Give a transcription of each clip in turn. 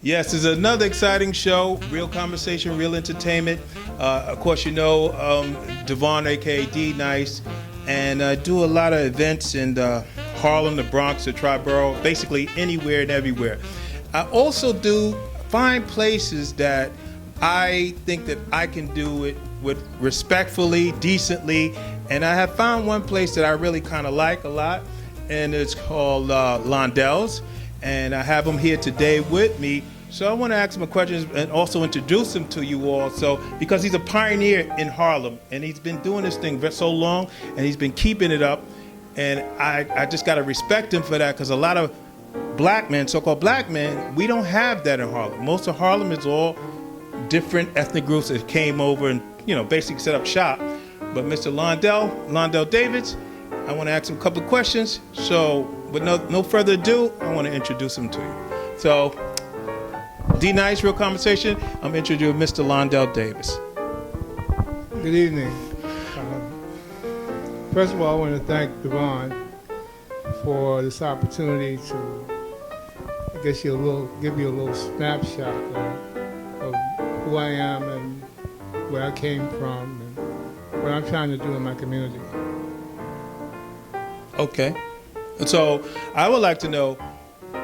Yes, it's another exciting show. Real conversation, real entertainment. Of course, you know Devon, aka Dnyce, and do a lot of events in Harlem, the Bronx, the Triborough, basically anywhere and everywhere. I also do find places that I think that I can do it with respectfully, decently, and I have found one place that I really kind of like a lot, and it's called Londel'S, and I have him here today with me. So I want to ask him a question and also introduce him to you all. So because he's a pioneer in Harlem, and he's been doing this thing for so long, and he's been keeping it up, and I just got to respect him for that, because a lot of black men, so-called black men, we don't have that in Harlem. Most of Harlem is all different ethnic groups that came over and, you know, basically set up shop. But Mr. Londell Davis, I want to ask him a couple of questions. So with no further ado, I want to introduce him to you. So, Dnyce, Real Conversation, I'm introducing Mr. Londell Davis. Good evening. First of all, I want to thank Devon for this opportunity to, I guess, give you a little snapshot of who I am and where I came from and what I'm trying to do in my community. Okay. So I would like to know,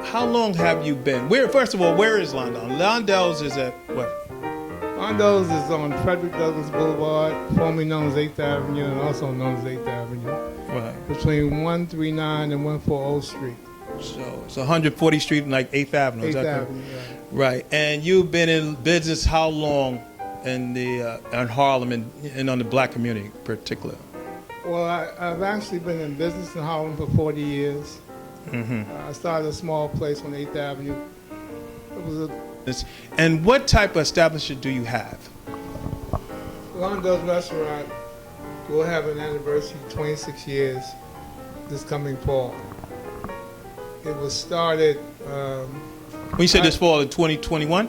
how long have you been? First of all, where is Londell? Londel'S is at what? Londel'S is on Frederick Douglass Boulevard, formerly known as 8th Avenue and also known as 8th Avenue. Right. Between 139 and 140 Street. So it's 140th Street and like 8th Avenue. 8th Avenue, right. And you've been in business how long in Harlem and on the black community in particular? Well, I've actually been in business in Harlem for 40 years. Mm-hmm. I started a small place on 8th Avenue. It was And what type of establishment do you have? Londel'S restaurant will have an anniversary, 26 years, this coming fall. It was started... when you said this fall in 2021?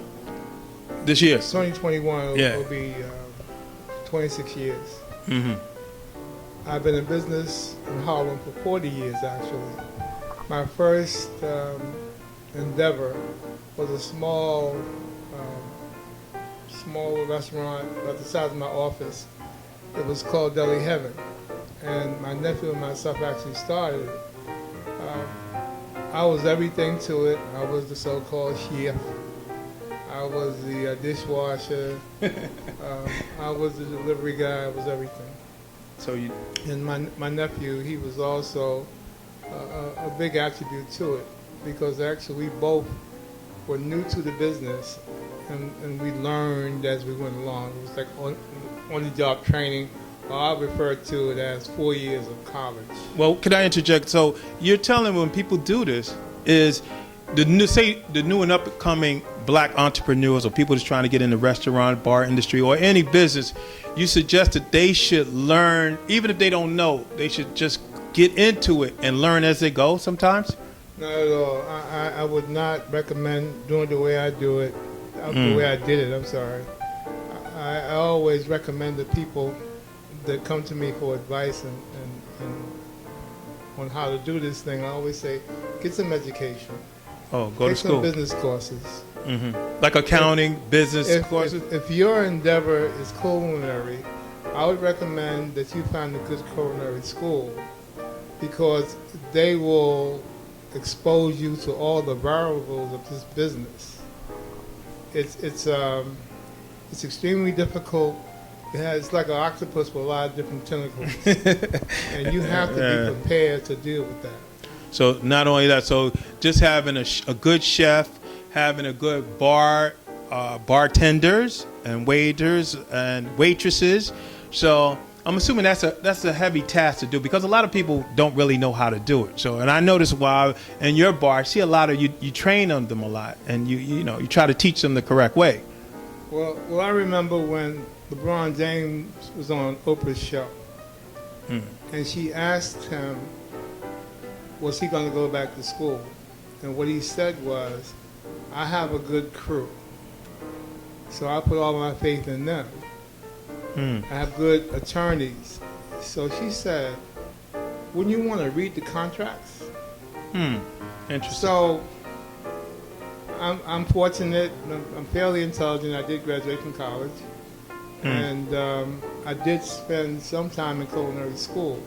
This year? 2021 yeah. will be 26 years. Mm-hmm. I've been in business in Harlem for 40 years, actually. My first endeavor was a small restaurant about the size of my office. It was called Deli Heaven, and my nephew and myself actually started it. I was everything to it. I was the so-called chef. I was the dishwasher. I was the delivery guy. I was everything. And my nephew, he was also a big attribute to it, because actually we both were new to the business, and we learned as we went along. It was like on-the-job training, or I refer to it as 4 years of college. Well, can I interject? So you're telling when people do this is the new and up-and-coming black entrepreneurs or people that's trying to get in the restaurant, bar industry, or any business, you suggest that they should learn, even if they don't know, they should just get into it and learn as they go sometimes? Not at all. I would not recommend doing the way I do it, the way I did it, I'm sorry. I always recommend the people that come to me for advice and on how to do this thing, I always say, get some education. Oh, go to school. Take some business courses. Mm-hmm. Like accounting, business courses? If your endeavor is culinary, I would recommend that you find a good culinary school, because they will expose you to all the variables of this business. It's extremely difficult. It's like an octopus with a lot of different tentacles, and you have to be prepared to deal with that. So not only that, so just having a good chef, having a good bartenders and waiters and waitresses. So I'm assuming that's a heavy task to do, because a lot of people don't really know how to do it. So, and I notice while in your bar, I see a lot of you train on them a lot, and you try to teach them the correct way. Well, I remember when LeBron James was on Oprah's show, and she asked him, was he going to go back to school? And what he said was, I have a good crew, so I put all my faith in them. I have good attorneys. So she said, wouldn't you want to read the contracts? Interesting. So I'm fortunate. I'm fairly intelligent. I did graduate from college, and I did spend some time in culinary school.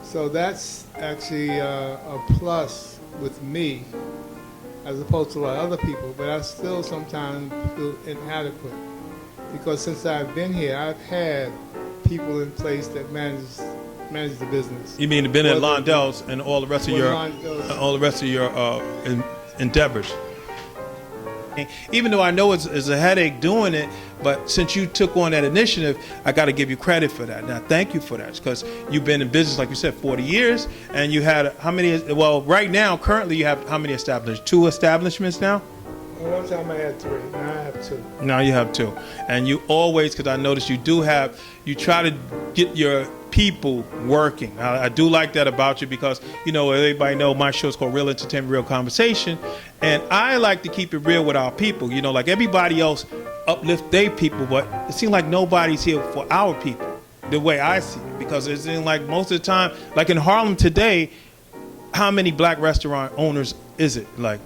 So that's actually a plus with me, as opposed to a lot of other people. But I still sometimes feel inadequate because since I've been here, I've had people in place that manage the business. You mean been at Londel'S and all the rest of your endeavors? Even though I know it's a headache doing it, but since you took on that initiative, I got to give you credit for that. Now, thank you for that, because you've been in business, like you said, 40 years, and you had how many? Well, right now, currently, you have how many establishments? 2 establishments now? Well, one time I had 3. Now I have 2. Now you have 2, and you always, because I noticed you try to get your people working. I do like that about you, because everybody know my show is called Real Entertainment, Real Conversation, and I like to keep it real with our people. Like everybody else uplift their people, but it seems like nobody's here for our people the way I see it, because it seems like most of the time, like in Harlem today, how many black restaurant owners is it? Like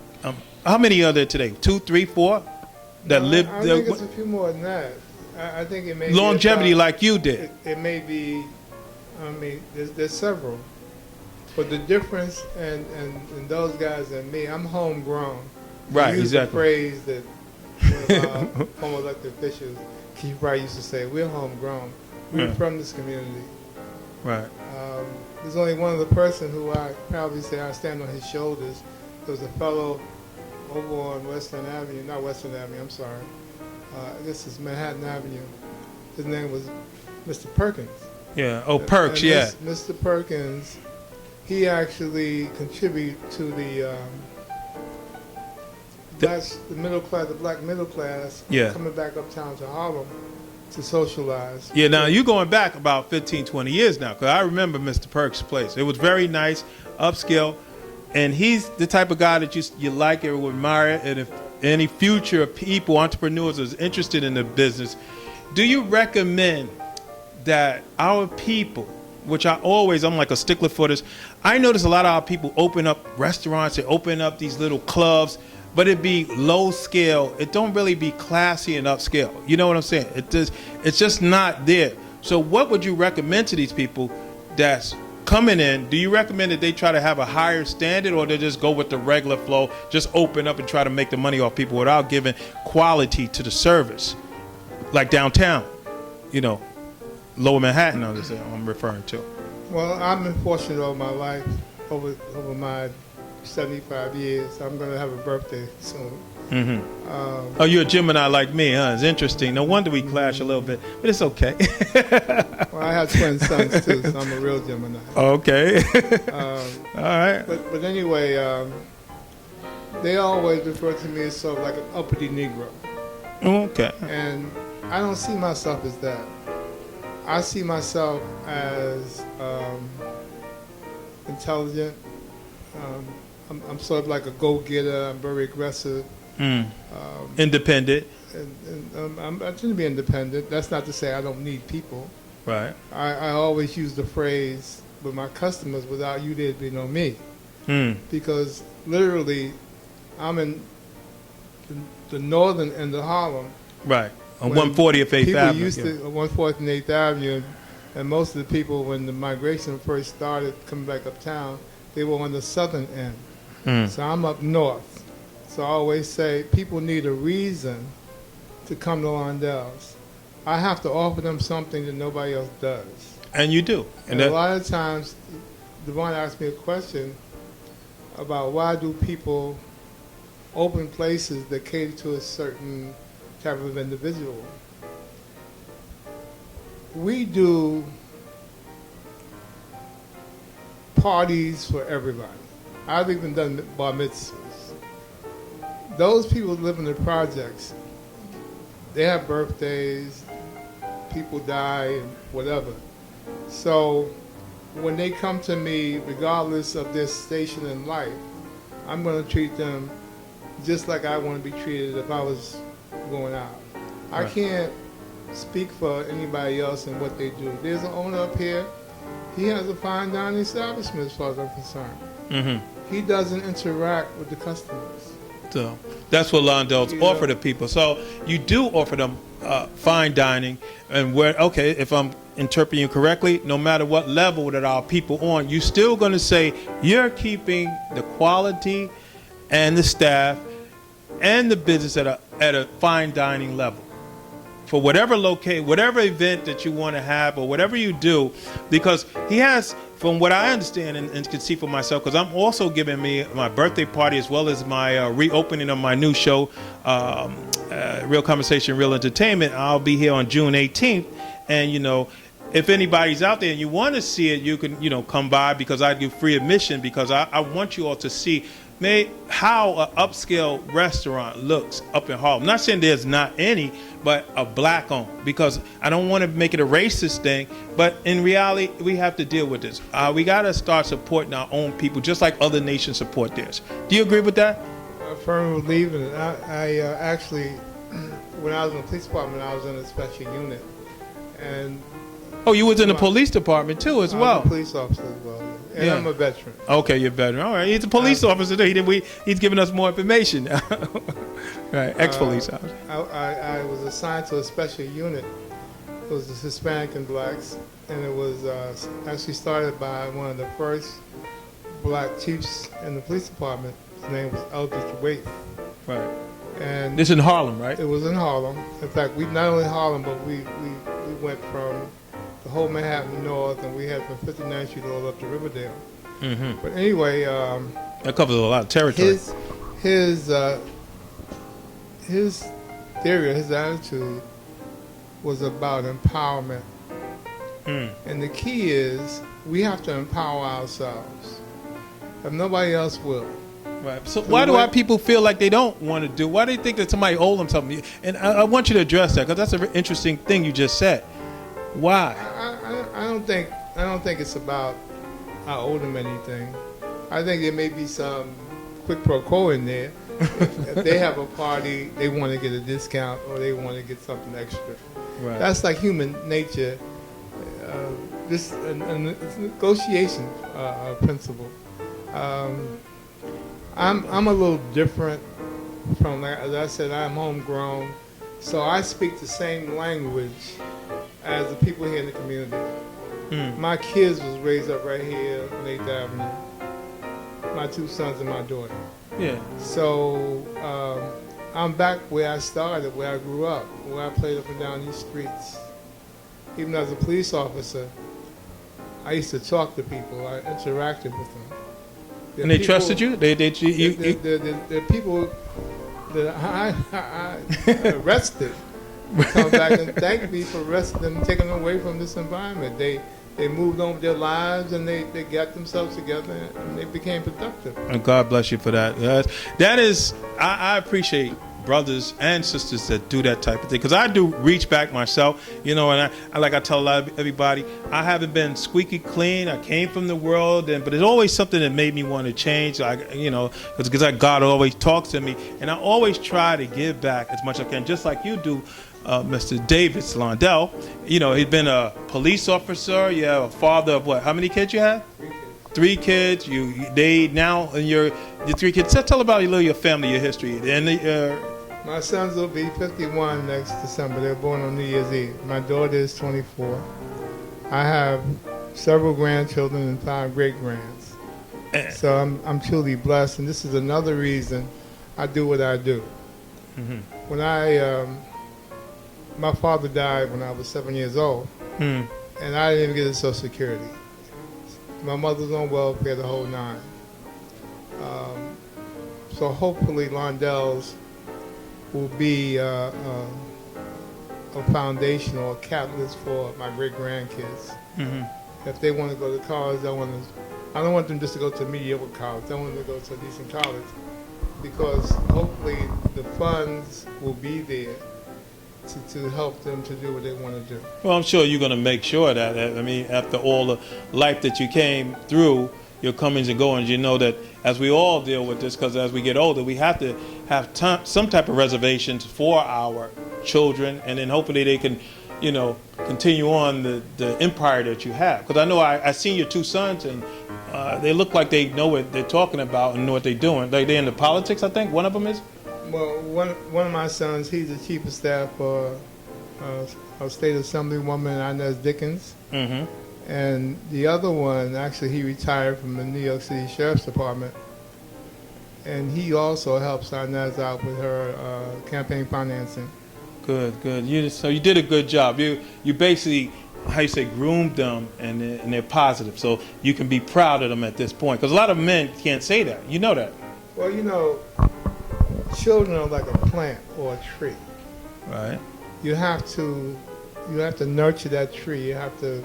how many are there today? 2, 3, 4 that live I think it's a few more than that. I think it may longevity like you did. It may be. There's several, but the difference in those guys and me, I'm homegrown. Right, use exactly. The phrase that one of our former elected officials, Keith Wright, used to say, "We're homegrown. We're from this community." Right. There's only one other person who I probably say I stand on his shoulders. There was a fellow over on not Western Avenue. I'm sorry. This is Manhattan Avenue. His name was Mr. Perkins. Yeah. Oh, Perks. Yeah. Mr. Perkins, he actually contributed to the middle class, the black middle class, coming back uptown to Harlem to socialize. Yeah. Now you're going back about 15, 20 years now, because I remember Mr. Perks' place. It was very nice, upscale, and he's the type of guy that you like or would admire. And if any future people, entrepreneurs, is interested in the business, do you recommend that our people, which I'm like a stickler for this, I notice a lot of our people open up restaurants, they open up these little clubs, but it be low scale. It don't really be classy and upscale. You know what I'm saying? It's just not there. So what would you recommend to these people that's coming in? Do you recommend that they try to have a higher standard, or they just go with the regular flow, just open up and try to make the money off people without giving quality to the service? Like downtown, Lower Manhattan, I'm referring to. Well, I've been fortunate over my life, over my 75 years. I'm going to have a birthday soon. Mm-hmm. You're a Gemini like me, huh? It's interesting. No wonder we clash a little bit, but it's okay. Well, I have twin sons too, so I'm a real Gemini. Okay. All right. But anyway, they always refer to me as sort of like an uppity Negro. Okay. And I don't see myself as that. I see myself as intelligent. I'm sort of like a go-getter. I'm very aggressive. Independent. And I tend to be independent. That's not to say I don't need people. Right. I always use the phrase with my customers, without you there'd be no me. Because literally, I'm in the northern end of Harlem. Right. On 140th 8th Avenue. People used to 140th and 8th Avenue, and most of the people, when the migration first started coming back uptown, they were on the southern end. So I'm up north. So I always say people need a reason to come to Londel'S. I have to offer them something that nobody else does. And you do. And a lot of times, Devon asked me a question about why do people open places that cater to a certain type of individual. We do parties for everybody. I've even done bar mitzvahs. Those people who live in the projects, they have birthdays, people die, and whatever. So when they come to me, regardless of their station in life, I'm going to treat them just like I want to be treated if I was going out. I can't speak for anybody else and what they do. There's an owner up here. He has a fine dining establishment as far as I'm concerned. He doesn't interact with the customers. So that's what Londel'S offer to people. So you do offer them fine dining, and if I'm interpreting you correctly, no matter what level that our people on, you're still going to say you're keeping the quality and the staff and the business at a fine dining level for whatever event that you want to have or whatever you do, because he has, from what I understand and can see for myself, because I'm also giving me my birthday party as well as my reopening of my new show, Real Conversation, Real Entertainment. I'll be here on June 18th, and if anybody's out there and you want to see it, you can come by, because I do free admission, because I want you all to see how an upscale restaurant looks up in Harlem. I'm not saying there's not any, but a black owned, because I don't want to make it a racist thing, but in reality, we have to deal with this. We got to start supporting our own people, just like other nations support theirs. Do you agree with that? I firmly believe in it. I actually, when I was in the police department, I was in a special unit. And oh, you was in the police department too, as well. I'm a police officer as well, and yeah. I'm a veteran. Okay, you're a veteran. All right, he's a police officer. He's giving us more information. Right, ex-police officer. I was assigned to a special unit. It was the Hispanic and blacks, and it was actually started by one of the first black chiefs in the police department. His name was Eldridge Waite. Right. And this in Harlem, right? It was in Harlem. In fact, we not only Harlem, but we went from the whole Manhattan North, and we had from 59th Street all up to Riverdale. Mm-hmm. But anyway, that covers a lot of territory. His theory, his attitude was about empowerment. And the key is we have to empower ourselves. If nobody else will. Right. So why do our people feel like they don't want to do? Why do they think that somebody owes them something? And I want you to address that, because that's an interesting thing you just said. Why? I don't think it's about I owe them anything. I think there may be some quid pro quo in there. If they have a party, they want to get a discount or they want to get something extra. Right. That's like human nature. This a negotiation principle. I'm a little different from, as I said, I'm homegrown, so I speak the same language as the people here in the community. My kids was raised up right here on 8th Avenue. My two sons and my daughter. Yeah. So I'm back where I started, where I grew up, where I played up and down these streets. Even as a police officer, I used to talk to people. I interacted with them. And they trusted you? The people that I arrested come back and thank me for arresting them, taking them away from this environment. They moved on with their lives, and they got themselves together, and they became productive. And God bless you for that. That is, I appreciate brothers and sisters that do that type of thing, because I do reach back myself, and I like I tell everybody, I haven't been squeaky clean. I came from the world, but it's always something that made me want to change, because God always talks to me, and I always try to give back as much as I can, just like you do, Mr. Davis Londell. He's been a police officer. You have a father of what? How many kids you have? 3 kids. They now, and your 3 kids. Tell about your family, your history, and my sons will be 51 next December. They're born on New Year's Eve. My daughter is 24. I have several grandchildren and 5 great-grands. So I'm truly blessed, and this is another reason I do what I do. Mm-hmm. When my father died when I was 7 years old, and I didn't even get his Social Security. My mother's on welfare, the whole 9. So hopefully Londel'S will be a foundation or a catalyst for my great-grandkids. Mm-hmm. If they want to go to college, I don't want them just to go to a mediocre college. I want them to go to a decent college, because hopefully the funds will be there to help them to do what they want to do. Well, I'm sure you're going to make sure that, after all the life that you came through, your comings and goings, that as we all deal with this, because as we get older, we have to have some type of reservations for our children, and then hopefully they can, continue on the empire that you have. Because I know I seen your 2 sons, and they look like they know what they're talking about and know what they're doing. They're into politics, I think. One of them is. Well, one of my sons, he's the chief of staff for a state assemblywoman, Inez Dickens. Mm-hmm. And the other one, actually, he retired from the New York City Sheriff's Department. And he also helps Inez out with her campaign financing. Good. So you did a good job. You basically, how you say, groomed them, and they're positive. So you can be proud of them at this point. Because a lot of men can't say that. You know that. Well, children are like a plant or a tree. Right. You have to nurture that tree. You have to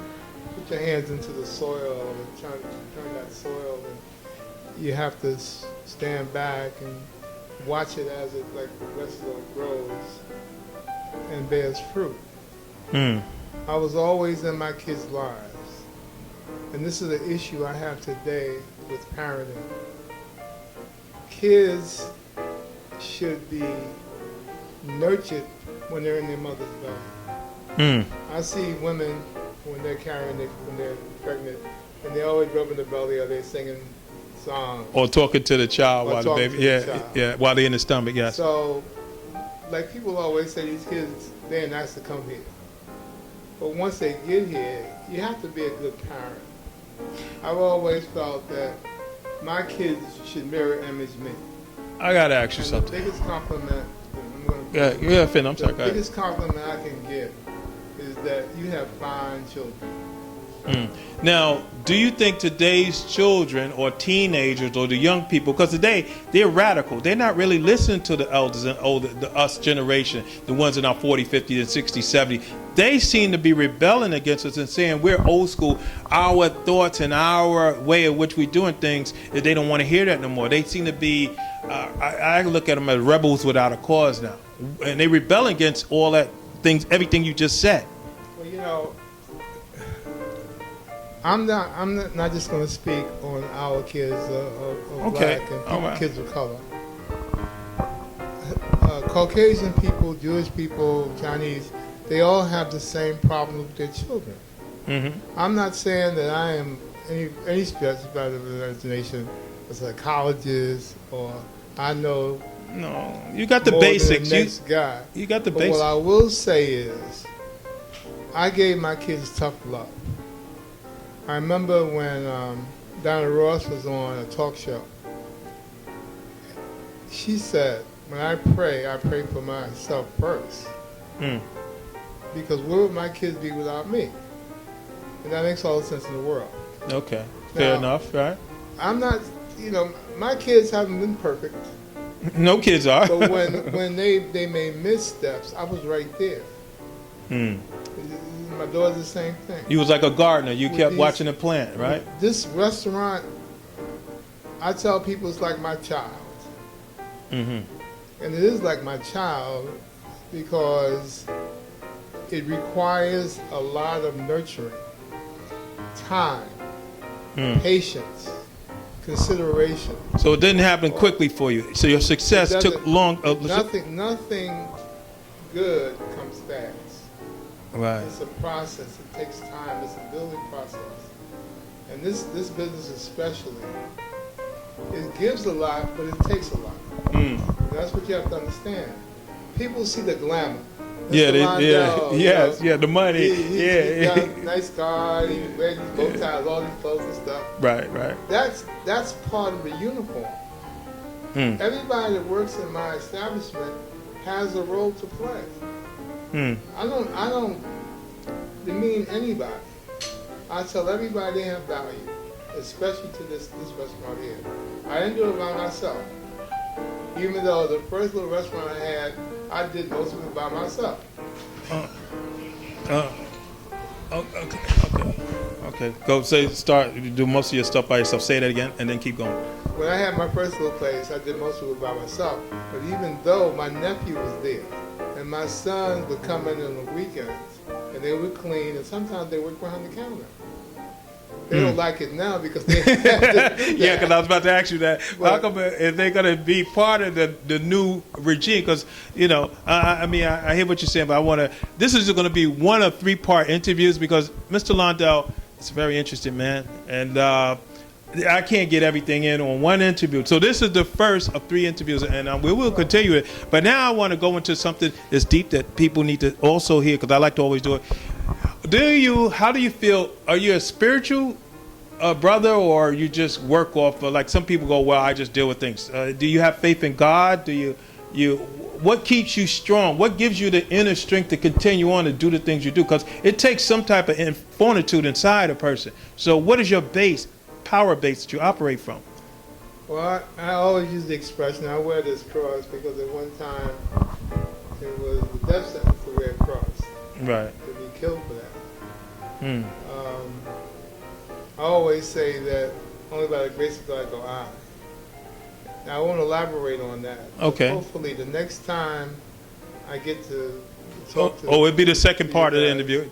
put your hands into the soil and turn that soil, and you have to stand back and watch it as it, like the rest of it, grows and bears fruit. I was always in my kids' lives, and this is an issue I have today with parenting. Kids should be nurtured when they're in their mother's belly. I see women when they're when they're pregnant, and they're always rubbing the belly, or they're singing songs, or talking to the child while the baby, while they're in the stomach. Yes. So, like people always say, these kids, they're nice to come here, but once they get here, you have to be a good parent. I've always felt that my kids should mirror image me. I gotta ask you something. The biggest compliment, I'm sorry. The biggest compliment I can give is that you have fine children. Now, do you think today's children or teenagers or the young people, because today they're radical, they're not really listening to the elders and the us generation, the ones in our 40, 50, and 60, 70. They seem to be rebelling against us and saying we're old school. Our thoughts and our way of which we're doing things, that they don't want to hear that no more. They seem to be, I look at them as rebels without a cause now. And they rebel against all that things, everything you just said. Well, I'm not just going to speak on our kids of black and kids of color. Caucasian people, Jewish people, Chinese, they all have the same problem with their children. Mm-hmm. I'm not saying that I am any stretch about the imagination, a psychologist, or I know. No, you got the basics. Than the next guy. You got the but basics. What I will say is, I gave my kids tough love. I remember when Donna Ross was on a talk show. She said, when I pray for myself first. Because where would my kids be without me? And that makes all the sense in the world. Okay, fair enough, right? I'm not, my kids haven't been perfect. No kids are. But when they made missteps, I was right there. My daughter's the same thing. You was like a gardener. You kept watching the plant, right? This restaurant, I tell people it's like my child. And it is like my child because it requires a lot of nurturing, time, patience, consideration. So it didn't happen quickly for you. So your success took long. Nothing good comes fast. Right. It's a process. It takes time. It's a building process. And this business especially, it gives a lot, but it takes a lot. That's what you have to understand. People see the glamour. The money. He got a nice car, he wears these bow ties, all these clothes and stuff. Right. That's part of the uniform. Everybody that works in my establishment has a role to play. I don't demean anybody. I tell everybody they have value, especially to this restaurant here. I didn't do it by myself. Even though the first little restaurant I had, I did most of it by myself. Okay. Go do most of your stuff by yourself. Say that again, and then keep going. When I had my first little place, I did most of it by myself. But even though my nephew was there, and my sons would come in on the weekends, and they would clean, and sometimes they work behind the counter. They don't like it now because they have to do that. Yeah, because I was about to ask you that. How come if they're going to be part of the new regime? Because, I hear what you're saying, but this is going to be one of 3-part interviews because Mr. Londell is a very interesting man. And I can't get everything in on one interview. So this is the first of 3 interviews, and we will continue it. But now I want to go into something that's deep that people need to also hear, because I like to always do it. How do you feel? Are you a spiritual brother, or you just work off of, like some people go, well, I just deal with things. Do you have faith in God? What keeps you strong? What gives you the inner strength to continue on to do the things you do? Because it takes some type of fortitude inside a person. So what is your power base that you operate from? Well, I always use the expression, I wear this cross because at one time it was the death sentence to wear a cross. Right. To be killed for that. I always say that only by the grace of God go I. Now, I won't elaborate on that. Okay. Hopefully, the next time I get to talk to... it'd be the second part of the interview.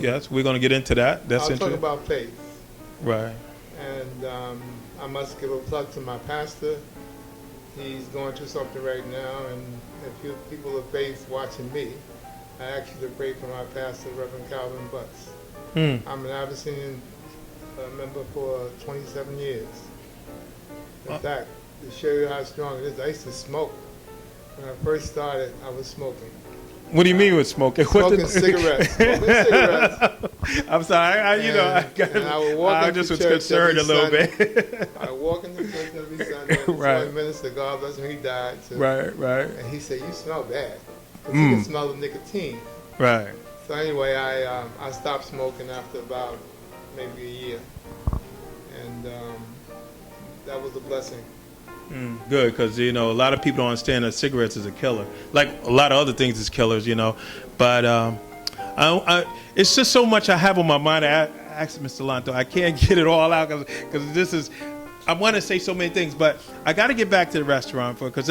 Yes, we're going to get into that. I'll talk about faith. Right. And I must give a plug to my pastor. He's going through something right now, and if you people of faith watching me, I ask you to pray for my pastor, Reverend Calvin Butts. I'm an Abyssinian member for 27 years. In fact, to show you how strong it is, I used to smoke. When I first started, I was smoking. What do you mean with smoking? Smoking cigarettes. I'm sorry. I just was concerned a little bit. I walk into church every Sunday. Right. The minister, God bless him, he died. So, right. And he said, "You smell bad." Because you can smell the nicotine. Right. So anyway, I stopped smoking after about maybe a year, and that was a blessing. Good, because a lot of people don't understand that cigarettes is a killer, like a lot of other things is killers, but it's just so much I have on my mind. I asked Mr. Lonto, I can't get it all out because I want to say so many things, but I got to get back to the restaurant because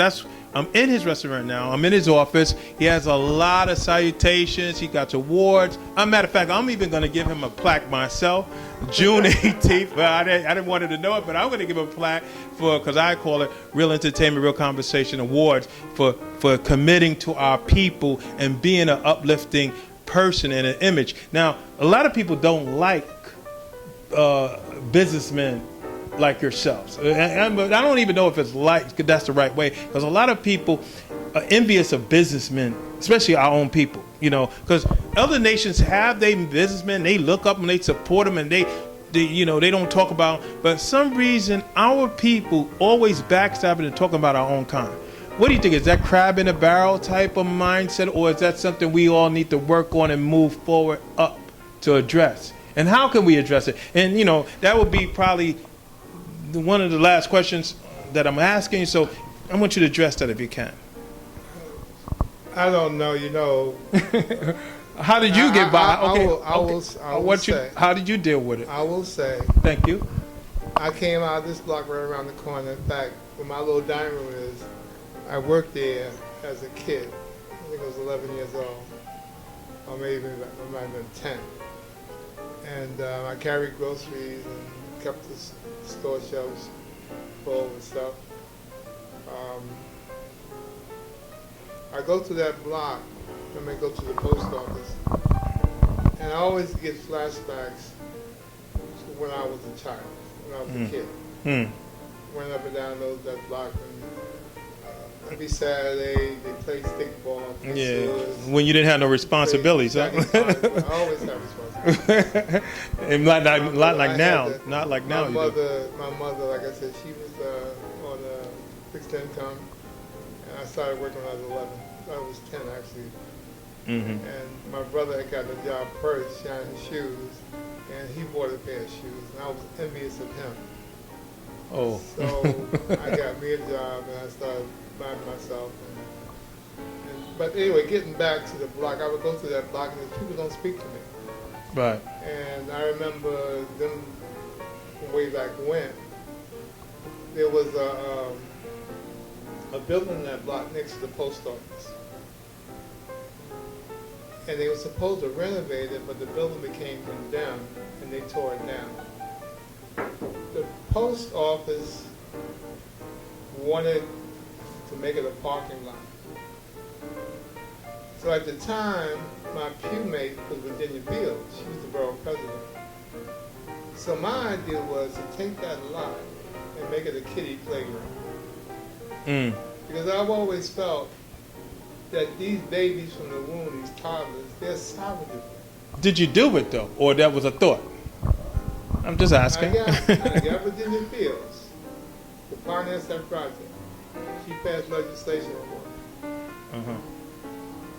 I'm in his restaurant now. I'm in his office. He has a lot of salutations. He got awards. Matter of fact, I'm even going to give him a plaque myself, June 18th. Well, I didn't want him to know it, but I'm going to give him a plaque because I call it Real Entertainment, Real Conversation Awards for committing to our people and being an uplifting person and an image. Now, a lot of people don't like businessmen like yourselves. I don't even know if that's the right way, because a lot of people are envious of businessmen, especially our own people, because other nations have their businessmen, they look up and they support them, and they don't talk about, but for some reason our people always backstabbing and talking about our own kind. What do you think? Is that crab in a barrel type of mindset, or is that something we all need to work on and move forward up to address? And how can we address it? And that would be probably one of the last questions that I'm asking, so I want you to address that if you can. I don't know, How did you get by? I will say. How did you deal with it? I will say. Thank you. I came out of this block right around the corner. In fact, where my little dining room is, I worked there as a kid. I think I was 11 years old, or maybe I might have been 10. And I carried groceries and kept the store shelves full and stuff. I go to that block, and I go to the post office, and I always get flashbacks to when I was a child, when I was a kid. Went up and down that block, and every Saturday they play stickball. Yeah, when you didn't have no responsibilities. Huh? I always have responsibilities. And not like now. Not like now. My mother, like I said, she was on a fixed income, and I started working when I was 11. I was 10 actually. And my brother had gotten a job first, shining shoes, and he bought a pair of shoes, and I was envious of him. Oh. So I got me a job, and I started buying myself. But anyway, getting back to the block, I would go to that block, and people don't speak to me. Right. And I remember them way back when. There was a building in that block next to the post office. And they were supposed to renovate it, but the building became condemned, and they tore it down. The post office wanted to make it a parking lot. So at the time, my pew mate was Virginia Fields. She was the borough president. So my idea was to take that lot and make it a kiddie playground. Because I've always felt that these babies from the womb, these toddlers, they're salvageable. Did you do it though, or that was a thought? I'm just asking. I got Virginia Fields to finance that project. She passed legislation on it.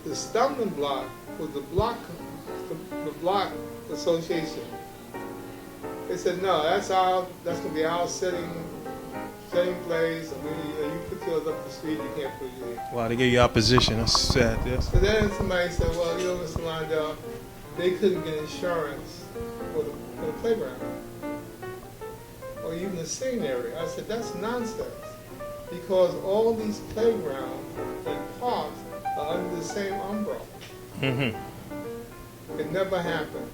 The stumbling block was the block association. They said, no, that's going to be our setting place, and you put yours up the street, you can't put it here. Wow, they gave you opposition. That's sad. Yes. So then somebody said, well, Mr. Londell, they couldn't get insurance for the playground, or even the singing area. I said, that's nonsense, because all these playgrounds and parks are under the same umbrella. It never happened.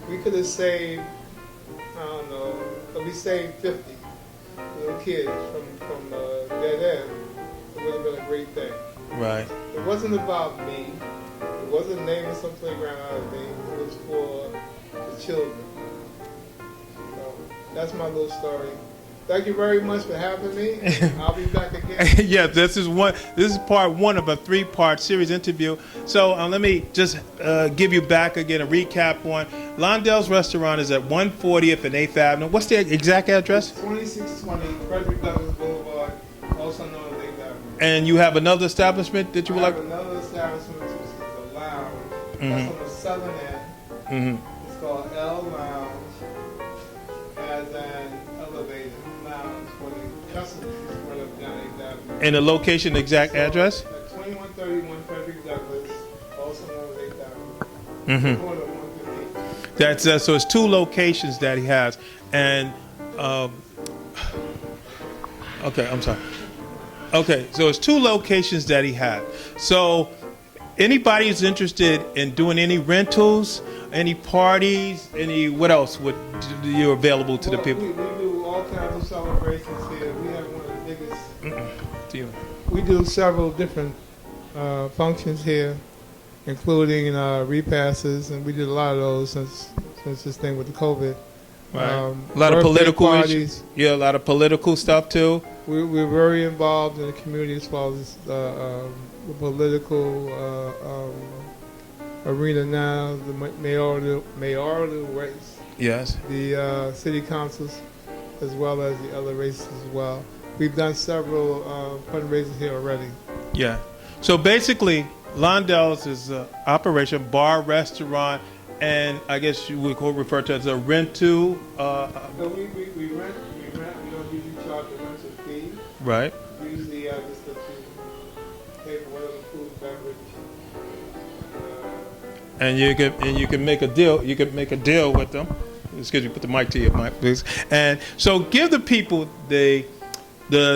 We could have saved, I don't know, we saved 50 little kids from dead end. It would have been a great thing. Right. It wasn't about me. It wasn't naming some playground out of me. It was for the children. So that's my little story. Thank you very much for having me. I'll be back again. Yeah, this is part one of a 3-part series interview. So let me just give you back again a recap on Londel'S restaurant is at 140th and 8th Avenue. What's the exact address? 2620 Frederick Douglass Boulevard, also known as 8th Avenue. And you have another establishment that you would like? I have another establishment, which is a lounge. That's on the southern end. It's called L Lounge, as an elevated lounge for the customers who spread up down 8th Avenue. And the location, exact address? 2131 Frederick Douglass, also known as 8th Avenue. Corner of 158. That's so it's 2 locations that he has, and okay, I'm sorry. Okay, so it's 2 locations that he had. So anybody who's interested in doing any rentals, any parties, what else would you available to the people? We do all kinds of celebrations here. We have one of the biggest. We do several different functions here, including repasses, and we did a lot of those since this thing with the COVID. Right. A lot of political parties. issues. Yeah, a lot of political stuff too. We're very involved in the community as far as the political arena now, the mayoral race. Yes. The city councils, as well as the other races as well. We've done several fundraisers here already. Yeah. So basically, Londel'S is an operation, bar, restaurant, and I guess you would refer to it as a rent-to. No, we rent. We don't usually charge a rental fee. Right. Usually, just to pay for whatever food, beverage. And you can make a deal. You can make a deal with them. Excuse me. Put the mic to your mic, please. And so, give the people the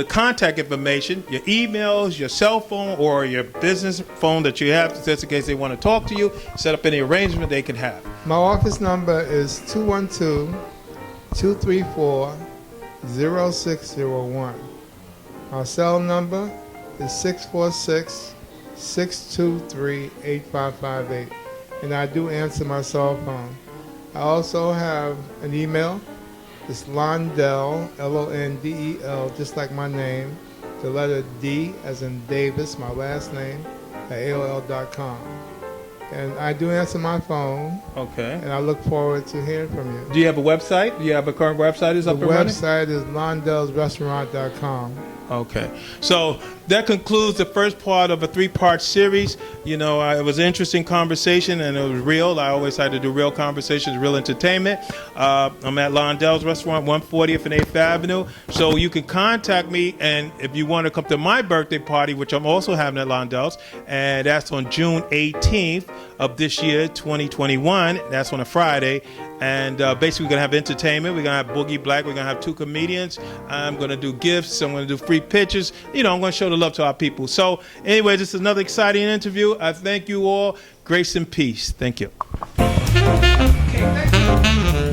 contact information, your emails, your cell phone, or your business phone that you have, just in case they want to talk to you, set up any arrangement they can have. My office number is 212-234-0601. Our cell number is 646-623-8558. And I do answer my cell phone. I also have an email. It's Londell, Londel, just like my name, the letter D as in Davis, my last name, at AOL.com. And I do answer my phone. Okay. And I look forward to hearing from you. Do you have a website? Do you have a current website is up and running? The website is Londell'sRestaurant.com. Okay. So that concludes the first part of a 3-part series. You know, it was an interesting conversation, and it was real. I always like to do real conversations, real entertainment. I'm at Londel'S Restaurant, 140th and 8th Avenue. So you can contact me, and if you want to come to my birthday party, which I'm also having at Londel'S, and that's on June 18th of this year, 2021. That's on a Friday. And basically, we're going to have entertainment. We're going to have Boogie Black. We're going to have 2 comedians. I'm going to do gifts. I'm going to do free pictures. You know, I'm going to show the love to our people. So anyway, this is another exciting interview. I thank you all. Grace and peace. Thank you. Okay, thank you.